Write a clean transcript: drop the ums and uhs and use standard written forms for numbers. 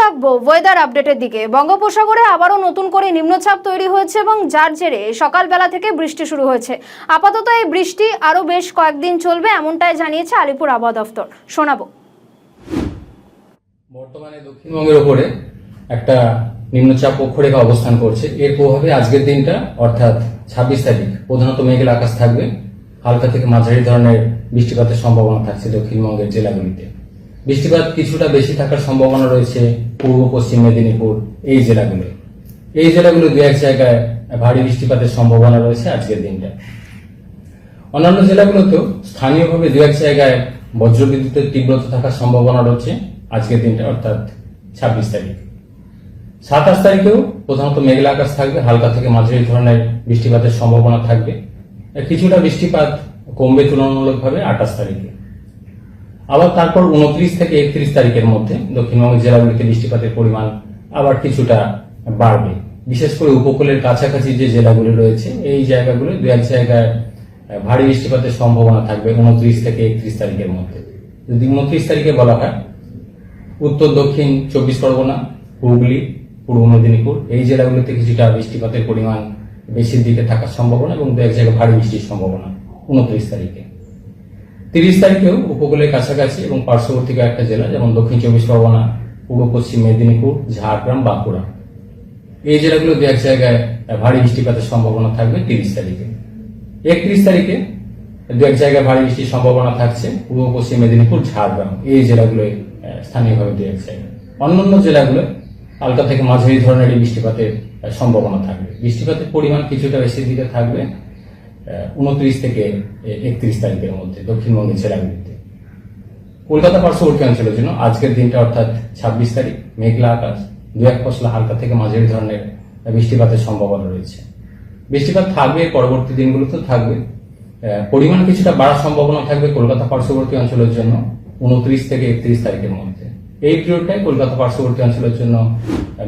থাকবো ওয়েদার আপডেটের দিকে। বঙ্গোপসাগরে আবারও নতুন করে নিম্নচাপ তৈরি হয়েছে এবং যার জেরে সকালবেলা থেকে বৃষ্টি শুরু হয়েছে। আপাতত এই বৃষ্টি আরো বেশ কয়েকদিন চলবে এমনটাই জানিয়েছে আলিপুর আবহাওয়া দফতর। শোনাবো। বর্তমানে দক্ষিণবঙ্গের উপরে একটা নিম্নচাপ অক্ষরেখা অবস্থান করছে। এর প্রভাবে আজকের দিনটা অর্থাৎ 26 তারিখ প্রধানত মেঘলা আকাশ থাকবে। হালকা থেকে মাঝারি ধরনের বৃষ্টিপাতের সম্ভাবনা থাকছে দক্ষিণবঙ্গের জেলাগুলিতে। বৃষ্টিপাত কিছুটা বেশি থাকার সম্ভাবনা রয়েছে পূর্ব পশ্চিম মেদিনীপুর এই জেলাগুলো দু এক জায়গায় ভারী বৃষ্টিপাতের সম্ভাবনা রয়েছে আজকের দিনটা। অন্যান্য জেলাগুলোতেও স্থানীয়ভাবে দু এক জায়গায় বজ্রবিদ্যুতের তীব্রতা থাকার সম্ভাবনা রয়েছে আজকের দিনটা অর্থাৎ 26 তারিখ। 27 তারিখেও প্রধানত মেঘলা আকাশ থাকবে, হালকা থেকে মাঝারি ধরনের বৃষ্টিপাতের সম্ভাবনা থাকবে। কিছুটা বৃষ্টিপাত কমবে তুলনামূলকভাবে 28 তারিখে। আবার তারপর 29 থেকে 31 তারিখের মধ্যে দক্ষিণবঙ্গের জেলাগুলিতে বৃষ্টিপাতের পরিমাণ আবার কিছুটা বাড়বে। বিশেষ করে উপকূলের কাছাকাছি যে জেলাগুলি রয়েছে এই জায়গাগুলো দু এক জায়গায় ভারী বৃষ্টিপাতের সম্ভাবনা থাকবে 29 থেকে 31 তারিখের মধ্যে। যদি 29 তারিখে বলা হয়, উত্তর দক্ষিণ 24 পরগনা, হুগলি, পূর্ব মেদিনীপুর এই জেলাগুলিতে কিছুটা বৃষ্টিপাতের পরিমাণ বেশির দিকে থাকার সম্ভাবনা এবং দু এক জায়গায় ভারী বৃষ্টির সম্ভাবনা 29 তারিখে। 30 তারিখেও উপকূলের কাছাকাছি এবং পার্শ্ববর্তী কয়েকটা জেলা যেমন দক্ষিণ 24 পরগনা, পূর্ব পশ্চিম মেদিনীপুর, ঝাড়গ্রাম, বাঁকুড়া এই জেলাগুলো দু এক জায়গায় ভারী বৃষ্টিপাতের সম্ভাবনা থাকবে 30 তারিখে। 31 তারিখে দু এক জায়গায় ভারী বৃষ্টির সম্ভাবনা থাকছে পূর্ব পশ্চিম মেদিনীপুর, ঝাড়গ্রাম এই জেলাগুলোয় স্থানীয়ভাবে দু এক জায়গায়। অন্যান্য জেলাগুলো হালকা থেকে মাঝারি ধরনের বৃষ্টিপাতের সম্ভাবনা থাকবে। বৃষ্টিপাতের পরিমাণ কিছুটা বেশি দিকে থাকবে 29 থেকে 31 তারিখের মধ্যে দক্ষিণবঙ্গের জেলাগুলিতে। কলকাতা পার্শ্ববর্তী অঞ্চলের জন্য আজকের দিনটা অর্থাৎ 26 তারিখ মেঘলা আকাশ, দু এক পশলা হালকা থেকে মাঝারি ধরনের বৃষ্টিপাতের সম্ভাবনা রয়েছে। বৃষ্টিপাত থাকবে, পরবর্তী দিনগুলোতেও থাকবে। পরিমাণ কিছুটা বাড়ার সম্ভাবনা থাকবে কলকাতা পার্শ্ববর্তী অঞ্চলের জন্য 29 থেকে 31 তারিখের মধ্যে। এই পিরিয়ডটাই কলকাতা পার্শ্ববর্তী অঞ্চলের জন্য